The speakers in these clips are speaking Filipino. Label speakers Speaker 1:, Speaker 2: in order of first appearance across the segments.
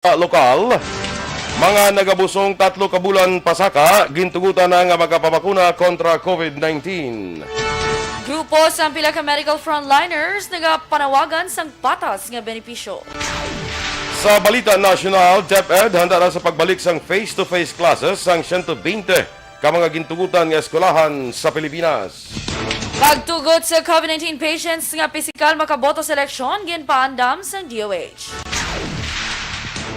Speaker 1: lokal, mga nagabusong 3 kabulan pasaka, gintugutan na nga magkapabakuna kontra COVID-19.
Speaker 2: Grupo sa pila ka medical frontliners nagapanawagan sang patas nga benepisyo.
Speaker 1: Sa balita nasyonal, DepEd handa na sa pagbalik sang face-to-face classes sang 120 ka mga gintugutan nga eskwelahan sa Pilipinas.
Speaker 2: Pagtugot sa COVID-19 patients nga pisikal makaboto sa eleksyon, ginpaandam sang DOH.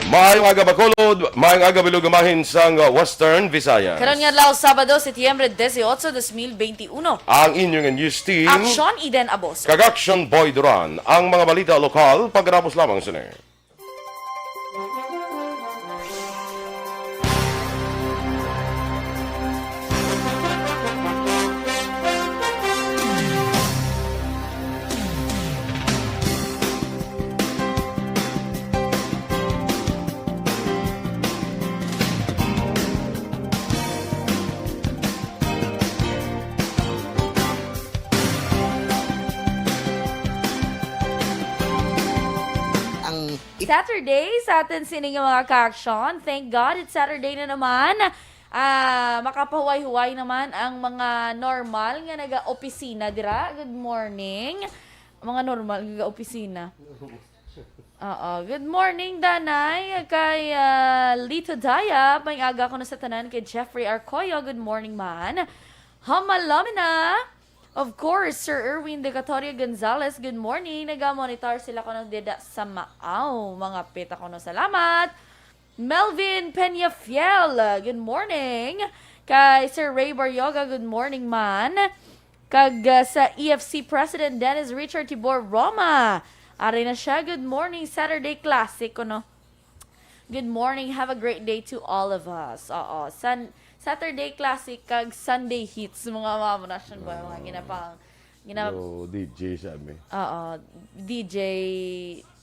Speaker 1: Maayong aga Bacolod, maayong aga Bilugamahin sang Western Visayas.
Speaker 2: Karon nga adlaw Sabado, Setyembre 18, 2021.
Speaker 1: Ang inyong news team,
Speaker 2: Aksyon Eden Aboso.
Speaker 1: kag Aksyon Boy Duran. Ang mga balita lokal, pagkatapos lamang sini.
Speaker 2: Saturday sa atin sining mga ka-aksyon. Thank God, it's Saturday na naman. Makapahuway-huway naman ang mga normal nga naga-opisina dira. Good morning. Mga normal nga naga-opisina. Good morning, Danay. Kay Lito Daya. May aga ko na sa tanan kay Jeffrey Arcoyo. Good morning, man. Hamalamina. Of course, Sir Erwin Decatoria Gonzalez, good morning. Naga-monitor sila ko ng deda sa Maaw. Mga pita ko no, salamat. Melvin Peñafiel, good morning. Kay Sir Ray Baryoga, good morning man. Kag sa EFC President Dennis Richard Tibor Roma. Ari na siya, good morning. Saturday Classic, no? Good morning, have a great day to all of us. Saturday Classic kag Sunday Hits mga mamunasyon ba mga ginapang
Speaker 1: DJ sabi.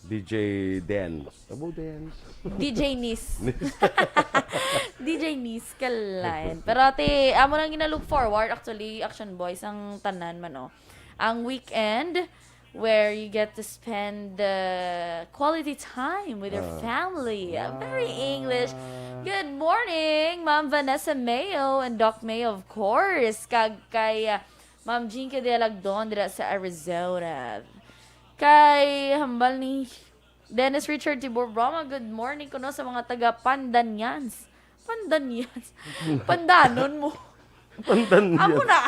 Speaker 1: DJ Dance. Abo Dance.
Speaker 2: DJ Nis. DJ Nis kalain. Pero ate, amo nang gina-look forward actually Action Boys ang tanan man ang weekend where you get to spend quality time with your family. Very English. Good morning, Ma'am Vanessa Mayo and Doc Mayo, of course. Kay Ma'am Jinka de Lagdon dira sa Arizona. Kay hambal ni Dennis Richard Tibor Broma, good morning kuno sa mga taga Pandanyans. Pandanon mo.
Speaker 1: Pandanyans.
Speaker 2: Amo na.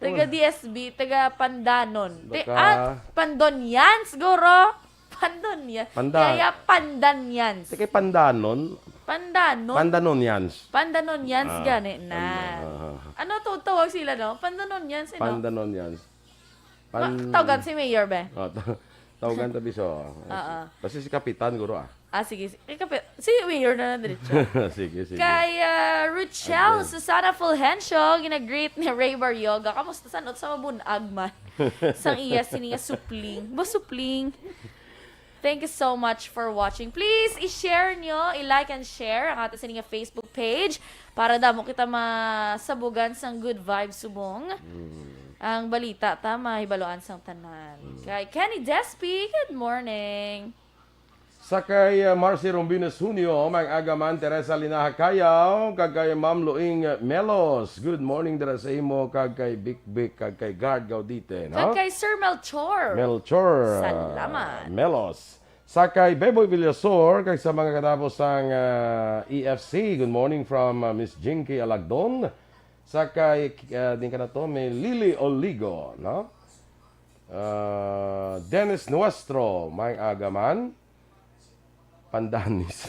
Speaker 2: Taga DSB, taga Pandanon. Pandonyans, guro. Pandonyans. Kaya Pandanyans.
Speaker 1: Kaya Pandanon. Pandanonyans.
Speaker 2: Pandanonyans, gani na. Ano to tawag sila, no? Pandanonyans, no?
Speaker 1: Pandanonyans.
Speaker 2: Tawagan si Mayor, be?
Speaker 1: Tawagan tabi so. Kasi si Kapitan, guro
Speaker 2: sige. Si Mayor na diretso.
Speaker 1: Sige.
Speaker 2: Kay Ruchel Susana Fulgencio, ginagreet ni Ray Baryoga. Kamusta sanot sa mabunag man? Sang iya sininga supling. Supling. Thank you so much for watching. Please, i-share nyo, i-like and share ang ating sininga Facebook page para damo kita masabugan sang good vibes subong. Ang balita, tama, hibaluan sang tanan. Kay Kenny Despi, good morning.
Speaker 1: Sakay Marcy Rombinos Junio, may agaman Teresa Linaha Kayaw, kagay Ma'am Luing Melos. Good morning dira sa imo, kagay Big, kagay Guard Gaudite, no?
Speaker 2: Kagay Sir Melchor. Salamat.
Speaker 1: Melos. Sakay Beboy Villasor, kag sa mga katapos ang EFC. Good morning from Miss Jinky Alagdon. Sakay, din ka na to, may Lily Oligo, no? Dennis Nuestro, may agaman. Pandanis.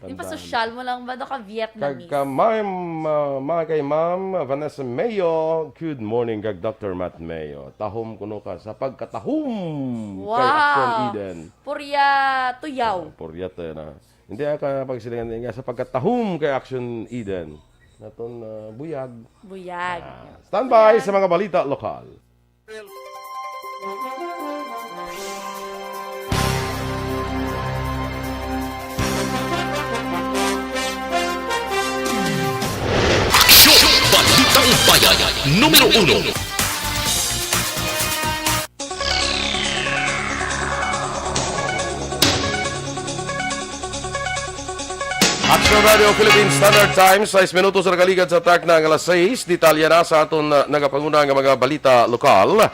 Speaker 2: Di pa social mo lang ba? Ka Vietnamese.
Speaker 1: Kay Ma'am Vanessa Mayo, good morning kag Dr. Matt Mayo. Tahom kuno ka sa pagkatahom kay Aksyon Eden.
Speaker 2: Purya tuyaw.
Speaker 1: Purya to na. Hindi ka pagsilingan nga sa pagkatahom kay Aksyon Eden. Naton buyag. Standby sa mga balita lokal.
Speaker 3: Balitang Bayan, Numero 1.
Speaker 1: Aksyon Radio Philippine Standard Time, 6 minutos sa nakaligad sa attack ng alas 6. Detalya na sa aton nagapanguna ng mga balita lokal.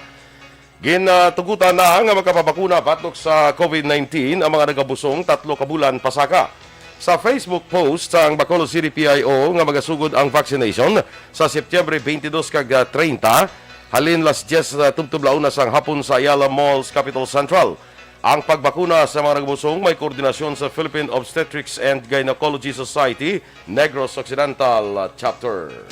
Speaker 1: Gintugutan na nga magkapabakuna batok sa COVID-19 ang mga nagabusong 3 kabulan pasaka. Sa Facebook post ang Bacolod City PIO nga magasugod ang vaccination sa Setyembre 22 kag 30, halin las 10 tubtublaon na sang hapon sa Ayala Malls, Capital Central. Ang pagbakuna sa mga nagbusong may koordinasyon sa Philippine Obstetrics and Gynecology Society, Negros Occidental Chapter.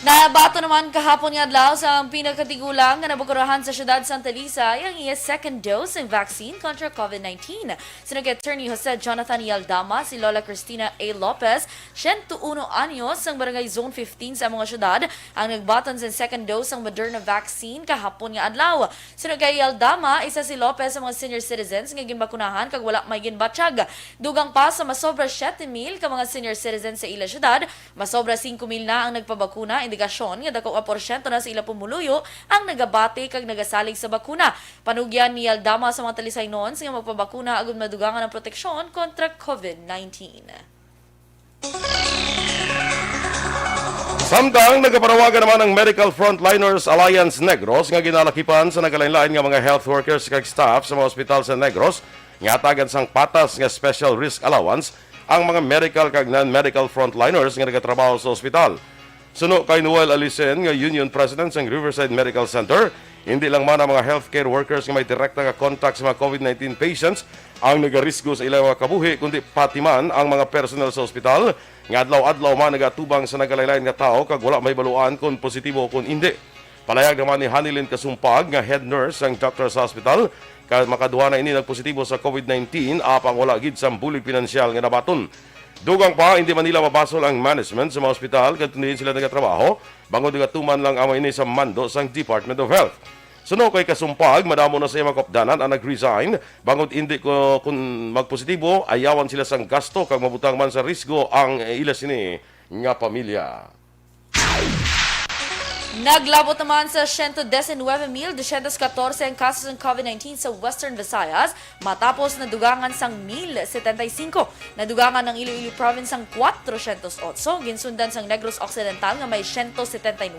Speaker 2: Nabato naman kahapon nga adlaw sa pinakatigulang nga nabukurahan sa siyudad Santa Lisa ang iya second dose ng vaccine kontra COVID-19. Sinag Attorney Jose Jonathan Yaldama, si Lola Cristina A. Lopez, 101 anyos ang barangay Zone 15 sa mga siyudad ang nagbaton sa second dose ng Moderna vaccine kahapon nga adlaw. Sinag Yaldama, isa si Lopez sa mga senior citizens nga ginbakunahan kag wala may ginbatsyag. Dugang pa sa masobra 7,000 ka mga senior citizens sa ila siyudad, masobra 5,000 na ang nagpabakuna. Indikasyon nga dako 4% na sa ila pumuluyo ang nagabati kag nagasalig sa bakuna. Panugyan ni Aldama sa mga talisaynon nga magpabakuna agud madugangan ang proteksyon kontra COVID-19.
Speaker 1: Samtang nagapanawagan naman ang Medical Frontliners Alliance Negros nga ginalakipan sa nagalain-lain nga mga health workers kag staff sa mga ospital sa Negros nga tagan sang patas nga special risk allowance ang mga medical kag non-medical frontliners nga nagatrabaho sa ospital. Suno kay Noel Alisen nga Union President sa Riverside Medical Center, hindi lang man ang mga healthcare workers nga may direkta nga contact sa mga COVID-19 patients ang nagarisgo sa ilang mga kabuhi, kundi pati man ang mga personnel sa ospital nga adlaw-adlaw man nagatubang sa nagalaylain nga tao kag wala may baluan kung positibo o kung hindi. Palayag naman ni Hanilin Kasumpag nga head nurse ang doctor sa hospital kaya makaduha na ini nagpositibo sa COVID-19 apang wala gid sa bulig pinansyal nga nabaton. Dugang pa, hindi man nila mabasol ang management sa mga ospital kaya tundiin sila nagatrabaho, bangon nagatuman lang ang ini sa mando sa Department of Health. Suno kay Kasumpag, madamo na sa iyang kopdanan ang nag-resign, bangon hindi ko kung magpositibo, ayawan sila sang gasto kag mabutang man sa risgo ang ila sini nga pamilya.
Speaker 2: Naglabot naman sa 119,214 ang kasos ng COVID-19 sa Western Visayas matapos nadugangan sang 1,075. Nadugangan ng Iloilo Province ang 408, ginsundan sang Negros Occidental nga may 179,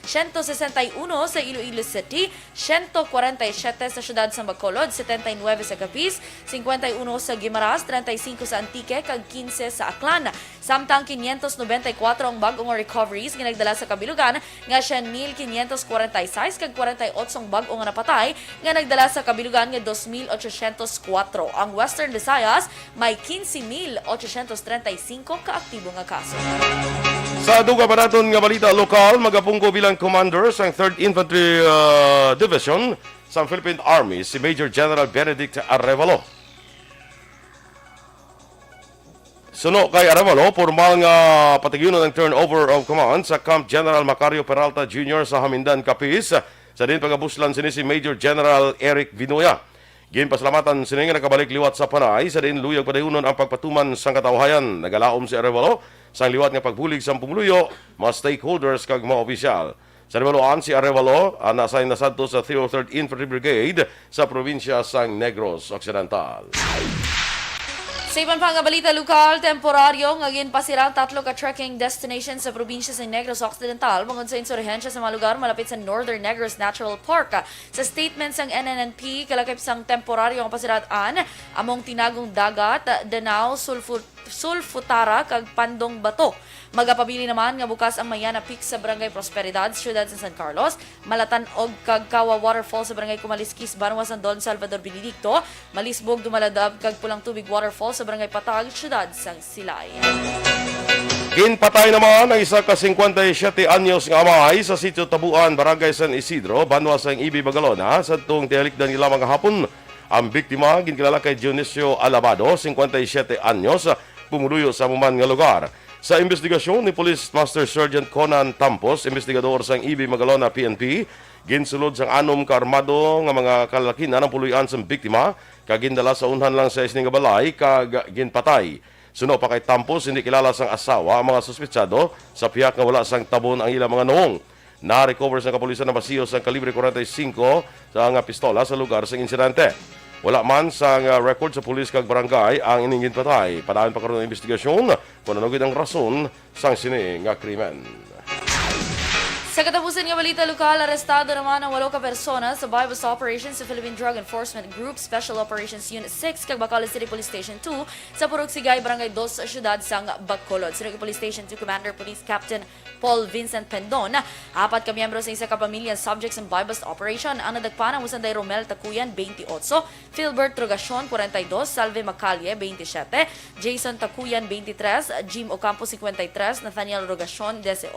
Speaker 2: 161 sa Iloilo City, 147 sa siyudad sa Bacolod, 79 sa Capiz, 51 sa Guimaras, 35 sa Antique, kag 15 sa Aklan. Samtang 594 ang bagong recoveries nga nagdala sa kabilugan nga 1,546 kag 48 ang bag-o nga napatay nga nagdala sa kabilugan nga 2,804. Ang Western Visayas may 15,835 kaaktibo nga kaso.
Speaker 1: Sa duga pa naton nga balita lokal, magapungko bilang commander sa 3rd Infantry Division sa Philippine Army si Major General Benedict Arevalo. Suno kay Arevalo, formal nga patigyunan ng turnover of command sa Camp General Macario Peralta Jr. sa Hamindan, Capiz. Sa din pagabuslan sini si Major General Eric Vinoya. Ginpasalamatan sini nga nakabalik liwat sa Panay, sa din luyag padayunon ang pagpatuman sa katawhayan. Nagalaom si Arevalo sa liwat nga pagbulig sa pumuluyo, mga stakeholders kag mga opisyal. Sa Arevaloan si Arevalo na-assign na sadto sa 303rd Infantry Brigade sa probinsya sang Negros Occidental.
Speaker 2: Sa ibang pang balita lokal, temporaryo nga ginpasirang 3 ka trekking destinations sa probinsya sa Negros Occidental bangod sa insurhensya sa mga lugar malapit sa Northern Negros Natural Park. Sa statements ng NNNP, kalakip sang temporaryo ang pasiraan among tinagong dagat, Danao, Sulfutara kag Pandong Bato. Magapabili naman nga bukas ang Mayana Peak sa Barangay Prosperidad, siyudad sa San Carlos, Malatan og kag Kawa Waterfall sa Barangay Kumaliskis, Banwa San Don Salvador Benedicto, Malisbog Dumaladab kag Pulang Tubig Waterfall sa Barangay Patag, siyudad sa Silay.
Speaker 1: Ginpatay naman ang isa ka 57 anyos nga amay sa sitio Tabuan, Barangay San Isidro, Banwa sa Ibi Bagalona, sa tuong tihalikdan nila mga hapon. Ang biktima ginkilala kay Dionisio Alabado, 57 anyos, pumuluyo sa muman nga lugar. Sa investigasyon ni Police Master Sergeant Conan Tampos, investigador sang IB Magalona PNP, ginsulod sang 6 ka armado nga mga kalakinan ang puluyan sa biktima, kag gindala sa unhan lang sa isning balay kag ginpatay. Suno pa kay Tampos, hindi kilala sang asawa ang mga suspetsado sa piyak nga wala sang tabon ang ilang mga noong. Na-recover sa kapulisan na basiyo sa kalibre 45 sa nga pistola sa lugar sa insidente. Wala man sa record sa pulis kag barangay ang iningin patay. Padayon pa karon ang investigasyon kung ano gid ang rason sang sini nga krimen.
Speaker 2: Sa katapusan nga balita lokal, arestado naman ang 8 ka persona sa bypass operations sa Philippine Drug Enforcement Group Special Operations Unit 6 kag Bacolod City Police Station 2 sa Purok Sigay, Barangay 2 sa siyudad sang Bacolod. Sinugid Police Station 2 Commander Police Captain Paul Vincent Pendon. 4 ka miyembro sa isa ka pamilya subjects ng bypass operation ang nadagpan ang Usanday Romel Takuyan 28, Philbert Trogacion 42, Salve Macalle 27, Jason Takuyan 23, Jim Ocampo 53, Nathaniel Rogacion 18,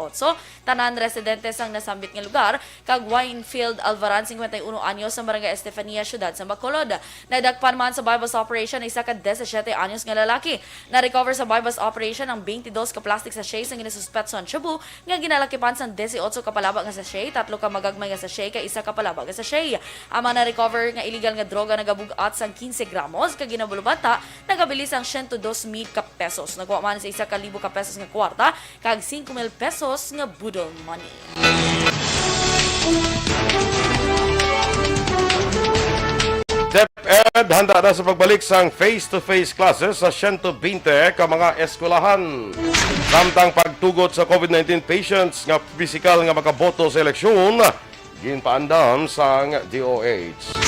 Speaker 2: tanan residente sang nasambit nga lugar kag Winefield Alvaran 51 anyos sa Barangay Estefania siyudad sa Bacolod. Nadagpan man sa bypass operation isa ka 17 anyos nga lalaki. Na-recover sa bypass operation ang 22 ka plastic sachet sa ginasuspetson shabu nga ginalakipan sang 18 ka palabak nga sachet, 3 ka magagmay nga sachet kay isa ka palabak nga sachet. Ang na-recover nga illegal nga droga nagabugat sang 15 gramos kag ginabulubata nagabili sang 102,000 ka pesos. Nagwa man sa 1,000 ka pesos nga kwarta kag 5,000 pesos nga budol money.
Speaker 1: DepEd handa na sa pagbalik sang face-to-face classes sa 120 ka mga eskwelahan. Samtang pagtugot sa COVID-19 patients nga pisikal nga makaboto sa eleksyon, ginpaandam sang DOH.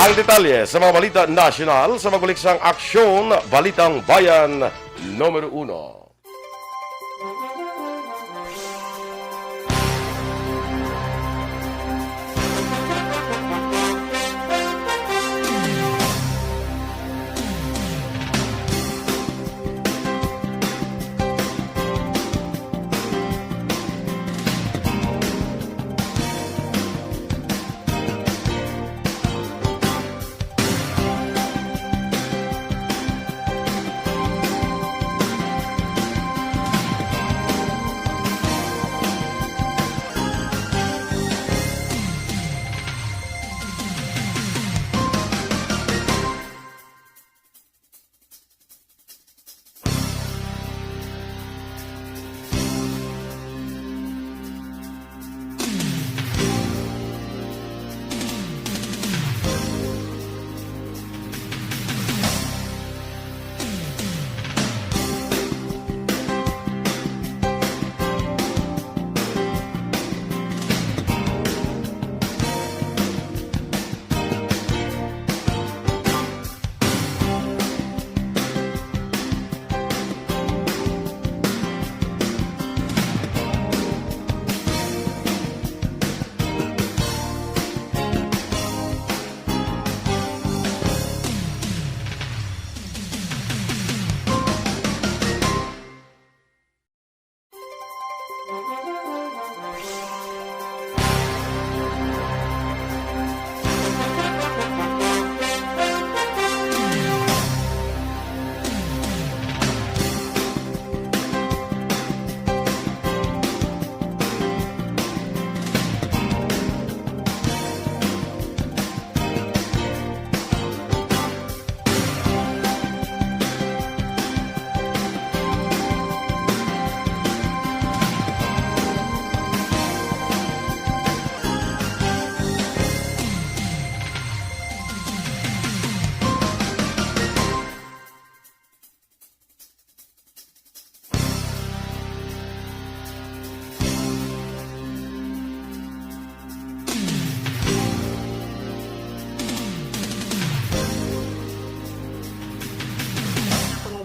Speaker 1: Ang detalye sa mga balita nasyonal sa pagbalik sang Aksyon, Balitang Bayan, Numero 1.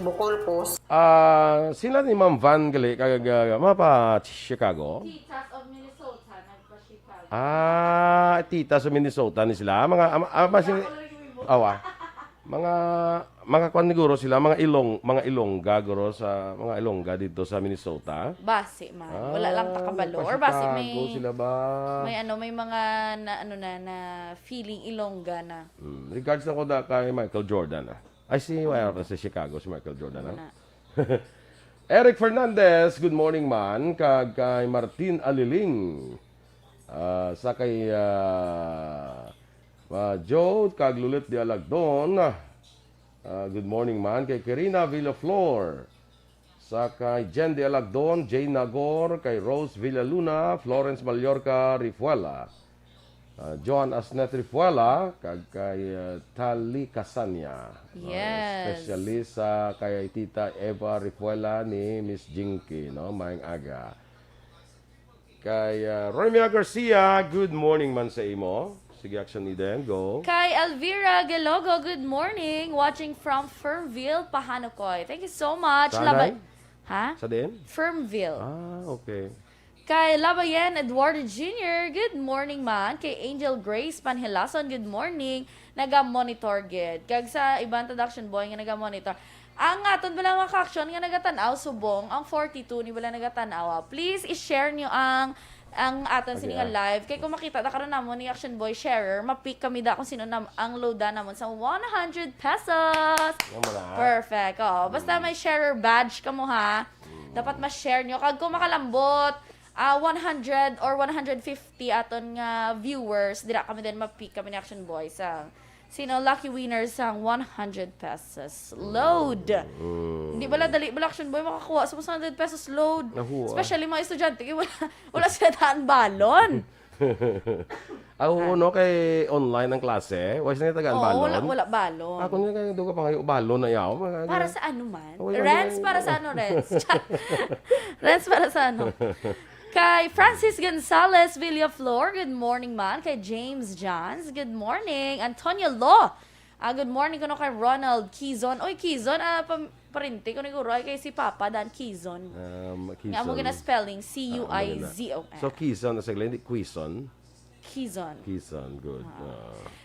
Speaker 4: Bukol po.
Speaker 1: Sila ni Ma'am Van gali kag mapa Chicago.
Speaker 2: Titas of Minnesota nagpa-Chicago.
Speaker 1: Tita sa Minnesota ni sila. Mga kwan siguro sila, mga Ilongga guro sa mga Ilongga dito sa Minnesota.
Speaker 2: Base man. Wala lang takabalo or base may
Speaker 1: sila ba?
Speaker 2: may mga na feeling Ilongga na.
Speaker 1: Regards na ko da kay Michael Jordan. I see why sa Chicago si Michael Jordan. Eric Fernandez, good morning man. Kag kay Martin Aliling. Sa kay Joe, kag Lulit de Alagdon. Good morning man. Kay Kirina Villaflor. Sa kay Jen de Alagdon, Jane Nagor, kay Rose Villaluna, Florence Mallorca Rifuela. Joan Asnetrifuela, kag kay Tali Casanya.
Speaker 2: Yes.
Speaker 1: Specialist sa kay Tita Eva Rifuela ni Miss Jinky, no? Maayong aga. Kay Romeo Garcia, good morning man sa imo. Sige, action ni Den, go.
Speaker 2: Kay Elvira Gelogo, good morning. Watching from Firmville, Pahanukoy. Thank you so much.
Speaker 1: Saan?
Speaker 2: Ha?
Speaker 1: Sa din?
Speaker 2: Firmville.
Speaker 1: Okay.
Speaker 2: Kay Labayan Eduardo Jr., good morning man. Kay Angel Grace Panhilason, good morning. Naga-monitor gid. Kag sa ibang production boy nga naga-monitor. Ang aton bala mga ka-action nga nagatanaw subong, ang 42 ni bala nagatanaw. Please i-share nyo ang aton sininga live. Kay kung makita na karon namo ni Action Boy sharer, mapick kami da kung sino ang loadan namon sa 100 pesos. Perfect. Oh, basta may sharer badge kamo ha. Dapat ma-share nyo. Kag kung makalambot, 100 or 150 aton nga viewers, dira kami din mapick kami ni Action Boy sa sino lucky winners sang 100 pesos load. Hindi bala dali bala Action Boy makakuha sa 100 pesos load. Especially mga estudyante kay wala sila daan balon.
Speaker 1: No kay online ang klase, wala sila tagaan balon.
Speaker 2: Wala balon.
Speaker 1: Ako niya kay duga pa kayo balon na yaw.
Speaker 2: Para sa ano man? Rents para sa ano rents? Rents para sa ano? Kay Francis Gonzalez Villaflor, good morning man. Kay James Johns, good morning. Antonio Law, good morning kuno kay Ronald Kizon. Oy, Kizon, parinti ko ni Roy kay si Papa Dan Kizon. Nga mo gina spelling C-U-I-Z-O-N.
Speaker 1: So Kizon na sa hindi Quizon.
Speaker 2: Kizon.
Speaker 1: Kizon, good.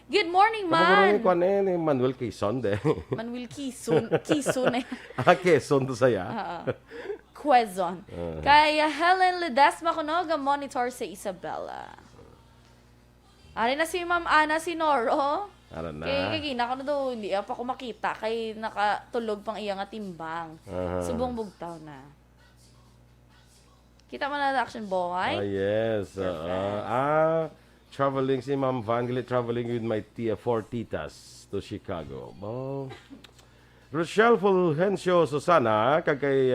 Speaker 2: Good morning
Speaker 1: Kamaguro
Speaker 2: man.
Speaker 1: ni Kwan ni Manuel Quezon de.
Speaker 2: Manuel Kizon. Kizon eh.
Speaker 1: Quezon to saya.
Speaker 2: Quezon. Kay Helen Ledesma kuno ga-monitor sa Isabela. Ari na si Ma'am Ana Sinoro.
Speaker 1: Ara na.
Speaker 2: Kay gina ko na daw, hindi pa ko makita kay nakatulog pang iya nga timbang. Subong bugtaw na. Kita mo na Action Boy?
Speaker 1: Yes. Traveling si Ma'am Van Glit, traveling with my four titas to Chicago. Rochelle Fulgencio Susana, kay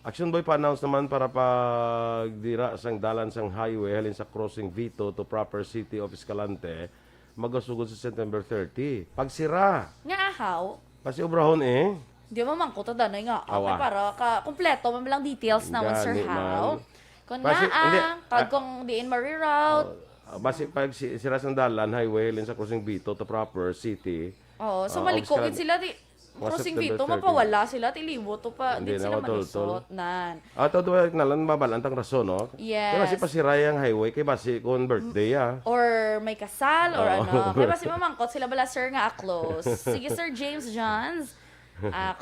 Speaker 1: Action Boy pa-announce naman para pagdira sang dalan sang highway halin sa crossing Vito to proper city of Escalante magasugod sa September 30. Pagsira.
Speaker 2: Nga ahaw.
Speaker 1: Kasi obrahon eh.
Speaker 2: Di mo man ko ta danay nga. Okay, para kumpleto man lang details na Sir How. Kung nga kag kung diin ma-reroute.
Speaker 1: Basi pag sira sang dalan highway halin sa crossing Vito to proper city.
Speaker 2: Oh, so malikogit sila di crossing Vito, mapawala sila, tilibo to pa, hindi sila malusot, nan.
Speaker 1: Ito na lang mabalantang rason, no?
Speaker 2: Yes.
Speaker 1: Kaya basi pasiray ang highway, kaya basi kung birthday,
Speaker 2: Or may kasal, or ano. Kaya basi mamangkot sila bala, sir, nga close. Sige, Sir James Johns,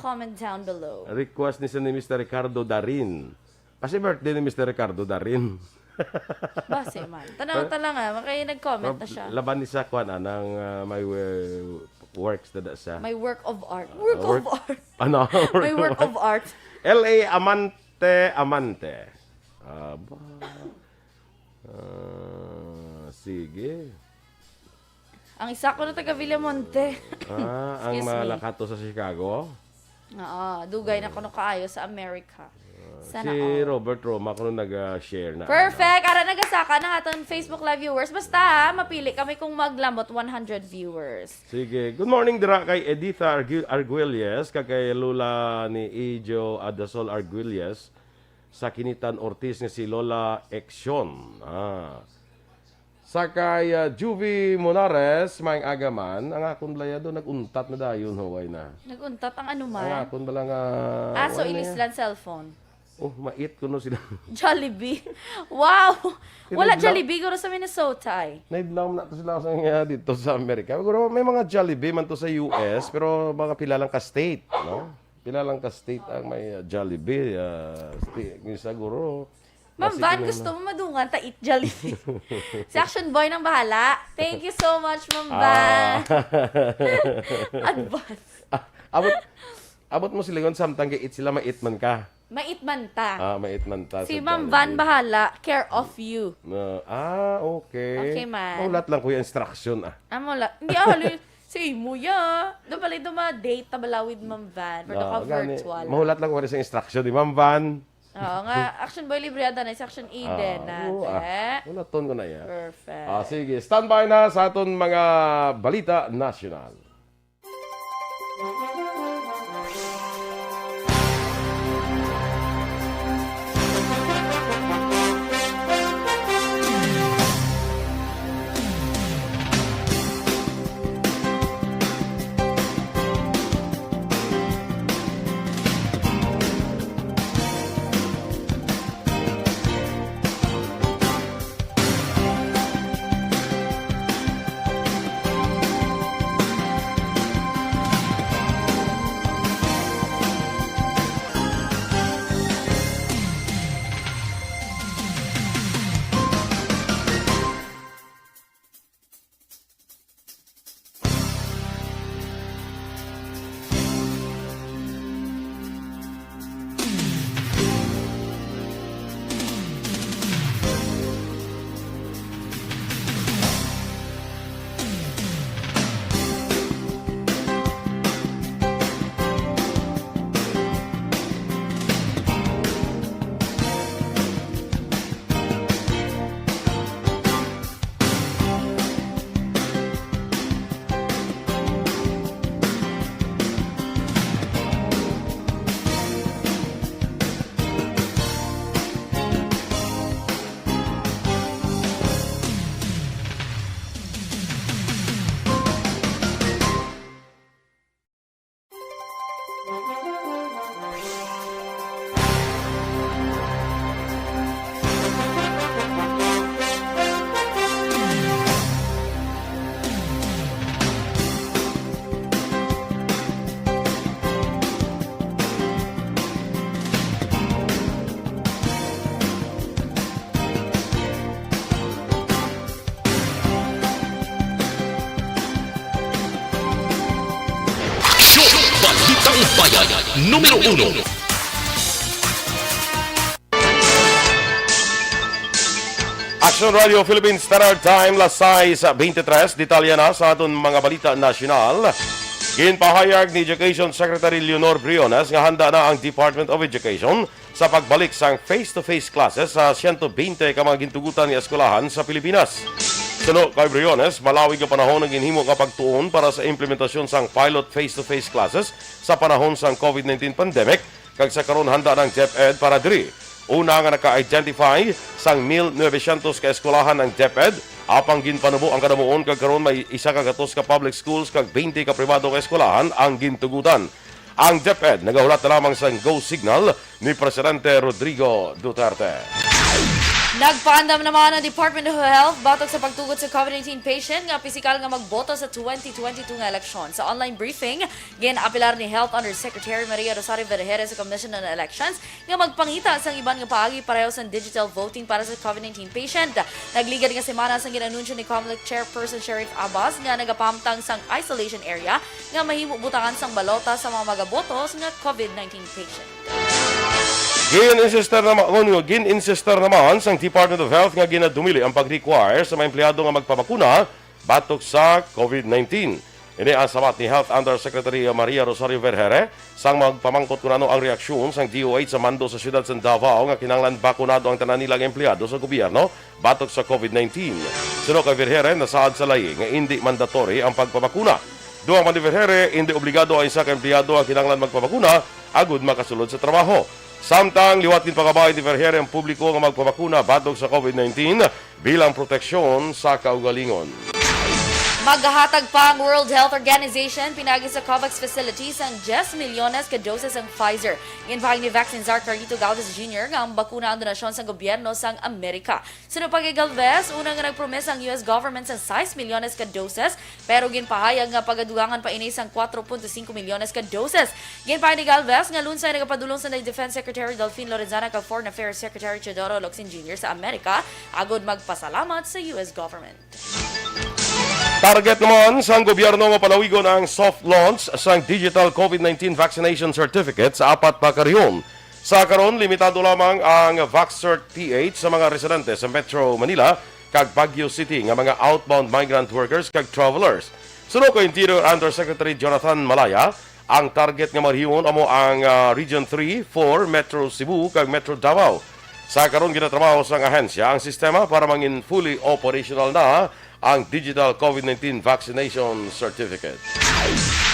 Speaker 2: comment down below.
Speaker 1: Request ni Mr. Ricardo Darin. Kasi birthday ni Mr. Ricardo Darin.
Speaker 2: Basi man. Tanaw nga, makaya nag-comment na siya.
Speaker 1: Laban ni sa kwan, ng may works na siya.
Speaker 2: My work of art. Work of art.
Speaker 1: Ano?
Speaker 2: My work of art.
Speaker 1: L.A. Amante. Sige.
Speaker 2: Ang isa ko na taga Villamonte.
Speaker 1: Ang malakato sa Chicago?
Speaker 2: Oo, dugay na ko kaayo sa America. Sana
Speaker 1: si Robert Roma kung nag-share na.
Speaker 2: Perfect! Ara nagasaka ng aton Facebook Live viewers. Basta, mapili kami kung maglamot 100 viewers.
Speaker 1: Sige. Good morning dira kay Editha Arguelles, kay Lola ni Ejo Adasol Arguelles, sa Kinitan Ortiz ni si Lola Aksyon. Sa kay Juvie Monares, maing agaman, ang akong blaya doon, nag-untat na dayon, huway na.
Speaker 2: Nag-untat ang anuman?
Speaker 1: Ang akong bala nga...
Speaker 2: So ilislan cellphone.
Speaker 1: Mait ko no sila.
Speaker 2: Jollibee. Wow! Wala Jollibee guro sa Minnesota ay.
Speaker 1: Naidlam na to sila dito sa Amerika. Siguro may mga Jollibee man to sa US, pero mga pila lang ka state, no? Pila lang ka state ang may Jollibee. Siguro.
Speaker 2: Ma'am Van, gusto mo madungan ta eat Jollibee. Si Action Boy nang bahala. Thank you so much, Ma'am Van. Advance.
Speaker 1: Abot mo sila yun, samtang eat sila, mait man ka.
Speaker 2: Mait man ta.
Speaker 1: Mait man ta.
Speaker 2: Si Ma'am Van bahala, care of you.
Speaker 1: Okay.
Speaker 2: Okay, man.
Speaker 1: Maulat lang ko yung instruction,
Speaker 2: Hindi halo si mo ya. Do pala date tabala with Ma'am Van for the virtual.
Speaker 1: Mahulat lang ko rin sa instruction ni Ma'am Van.
Speaker 2: Oo nga, Action Boy Libriada na, Action Eden natin.
Speaker 1: Wala ton ko na yan.
Speaker 2: Perfect.
Speaker 1: Sige, standby na sa aton mga balita national.
Speaker 3: Balitang Bayan, Numero 1.
Speaker 1: Action Radio Philippines Standard Time, lasay sa 23, detalya na sa aton mga balita nasyonal. Ginpahayag ni Education Secretary Leonor Briones nga handa na ang Department of Education sa pagbalik sa face-to-face classes sa 120 ka mga gintugutan ni eskwelahan sa Pilipinas. Suno kay Briones, malawig nga panahon ang ginhimo nga pagtuon para sa implementasyon sang pilot face-to-face classes sa panahon sang COVID-19 pandemic kag sa karon handa ng DepEd para diri. Una nga naka-identify sang 1,900 ka eskwelahan ng DepEd, apang ginpanubo ang kadamuon kag karon may 100 ka public schools kag 20 ka pribado ka eskwelahan ang gintugutan. Ang DepEd nagahulat na lamang sang go signal ni Presidente Rodrigo Duterte.
Speaker 2: Nagpaandam naman ang Department of Health batok sa pagtugot sa COVID-19 patient nga pisikal nga magboto sa 2022 nga eleksyon. Sa online briefing, ginapilar ni Health Undersecretary Maria Rosario Vergere sa Commission on Elections nga magpangita sa iban nga paagi pareho sa digital voting para sa COVID-19 patient. Nagligad nga semana sa ginanunsyo ni Comelec Chairperson Sheriff Abbas nga nagapamtang sang isolation area nga mahimo butangan sang balota sa mga magabotos nga COVID-19 patient.
Speaker 1: Gin-insister naman sang Department of Health nga ginadumili ang pag-require sa mga empleyado nga magpabakuna batok sa COVID-19. Ini ang sabat ni Health Undersecretary Maria Rosario Vergere sang magpamangkot kunano ang reaksyon sang DOH sa mando sa siyudad sa Davao nga kinahanglan bakunado ang tanan nilang empleyado sa gobyerno batok sa COVID-19. Suno kay Vergere, nasaad sa layi nga hindi mandatory ang pagpabakuna. Duang man ni Vergere, hindi obligado ang isa ka empleyado ang kinahanglan magpabakuna agud makasulod sa trabaho. Samtang liwat din pagabay ni Vergere ang publiko nga magpabakuna batok sa COVID-19 bilang proteksyon sa kaugalingon.
Speaker 2: Maghahatag pa ang World Health Organization pinagi sa COVAX facilities ang 10 milyones ka doses ang Pfizer. Ginpahag ni Vaccine Czar Carlito Galvez Jr. nga ang bakuna ang donasyon sa gobyerno sang Amerika. Sino pa kay Galvez, unang nga nagpromes ang US government sa 6 milyones ka doses, pero ginpahayag nga pagadugangan pa ini sang 4.5 milyones ka doses. Ginpahag ni Galvez nga lunsay nagapadulong sa Defense Secretary Delfin Lorenzana kag Foreign Affairs Secretary Teodoro Locsin Jr. sa Amerika agod magpasalamat sa US government.
Speaker 1: Target naman sa gobyerno nga palawigon ang soft launch sang digital COVID-19 vaccination certificate sa 4 pa ka rehiyon. Sa karon, limitado lamang ang VaxCert PH sa mga residente sa Metro Manila kag Baguio City nga mga outbound migrant workers kag travelers. Suno ko Interior Undersecretary Jonathan Malaya, Ang target nga marhiyon amo ang Region 3, 4, Metro Cebu kag Metro Davao. Sa karon ginatrabaho sa ahensya ang sistema para mangin fully operational na ang digital COVID-19 vaccination certificate.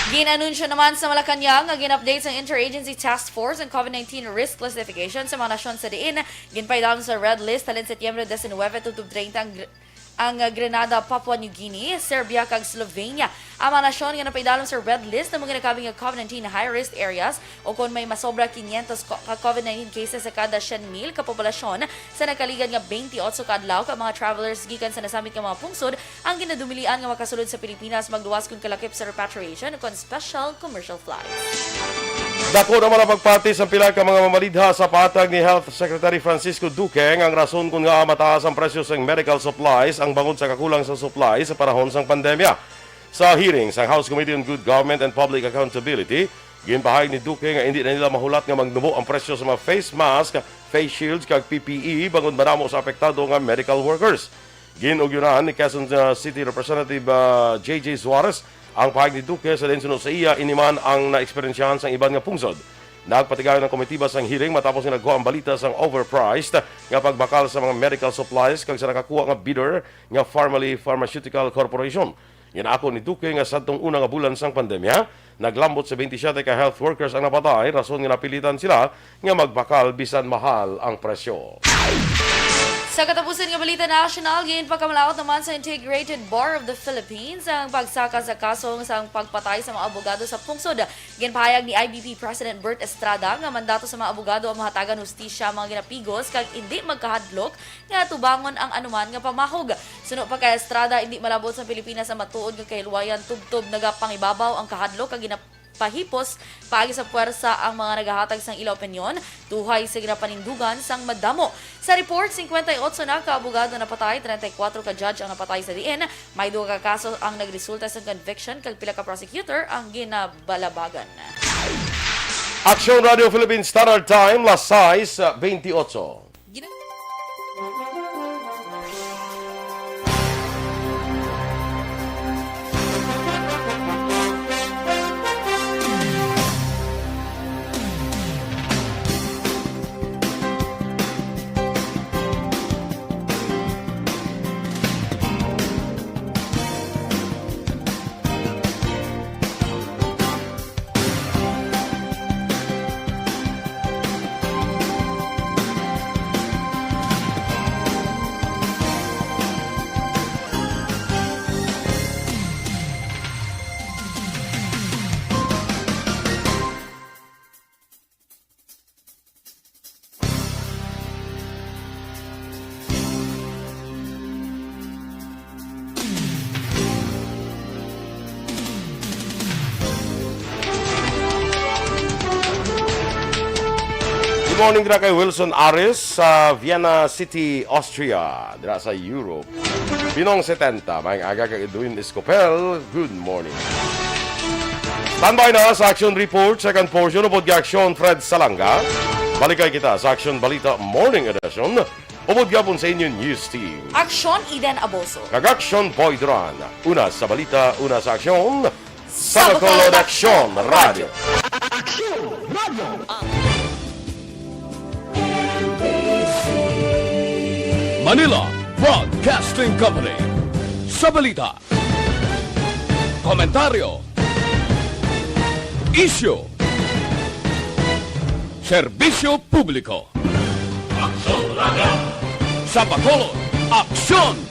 Speaker 2: Ginanunsyo naman sa Malacanang nga gin-update sa Interagency Task Force ang COVID-19 risk classification sa mga nasyon sa diin. Ginpaidalan sa red list talin Setyembre 19 tutub 30 ang Grenada, Papua New Guinea, Serbia kag Slovenia. Ang mga nasyon nga napaidalon sa red list ng mga nakabing COVID-19 high-risk areas o kung may masobra 500 COVID-19 cases sa kada 100,000 kapopulasyon sa nakaligan nga 28 kadlaw ka mga travelers gikan sa nasamit nga mga pungsod ang ginadumilian nga makasulod sa Pilipinas magluwas kung kalakip sa repatriation kon special commercial flights.
Speaker 1: Dako naman ang pagpati sa pila ka mga mamalidha sa patag ni Health Secretary Francisco Duque ang rason kung nga mataas ang presyo sa medical supplies ang bangod sa kakulang sa supply sa panahon sang pandemya. Sa hearing sa House Committee on Good Government and Public Accountability, ginpahayag ni Duque nga hindi na nila mahulat nga magnubo ang presyo sa mga face mask, face shields kag PPE bangod madamo sa apektado nga medical workers. Ginugyunan ni Quezon City Representative J.J. Suarez ang pahayag ni Duque sa densunod sa iya iniman ang naeksperyensyahan sa iban nga pungsod. Nagpatigayon ng komitiba sang hearing matapos nga nagkuha ang balita sang overpriced nga pagbakal sa mga medical supplies kag sa nakakuha nga bidder nga Farmally Pharmaceutical Corporation. Ginako ni Duque nga sadtong una nga bulan sang pandemya, naglambot sa 27 ka health workers ang napatay rason nga napilitan sila nga magbakal bisan mahal ang presyo.
Speaker 2: Sa katapusan ng balita national, gayon pa kamalaot naman sa Integrated Bar of the Philippines ang pagsaka sa kasong sa pagpatay sa mga abogado sa pungsod. Ginpahayag ni IBP President Bert Estrada nga mandato sa mga abogado ang mahatagan hustisya mga ginapigos kag hindi magkahadlok nga tubangon ang anuman nga pamahog. Suno pa kay Estrada, hindi malabot sa Pilipinas ang matuod nga kahilwayan tubtob nagapangibabaw ang kahadlok kag pahipos paagi sa puwersa ang mga nagahatag sang ila opinyon tuhay sa ginapanindugan sang madamo. Sa report, 58 na ka-abogado napatay, 34 ka judge ang napatay sa diin. May 2 ka kaso ang nagresulta sa conviction kag pila ka prosecutor ang ginabalabagan.
Speaker 1: Aksyon Radio Philippines Standard Time, las 6:28. Good morning dira kay Wilson Aris sa Vienna City, Austria, dira sa Europe. Binong 70, may aga kay Edwin Escopel. Good morning. Standby na sa Action Report, second portion upod Aksyon Fred Salanga. Balikay kita sa Action Balita Morning Edition. Upod gapon sa inyong news team.
Speaker 2: Aksyon Eden Aboso.
Speaker 1: Kag Aksyon Boy Duran. Una sa balita, una sa aksyon. Sa Bacolod Aksyon Radio.
Speaker 3: Aksyon Radio. Manila Broadcasting Company. Sa balita, komentaryo, issue, serbisyo publiko. Aksyon Radio. Sa Bacolod, Aksyon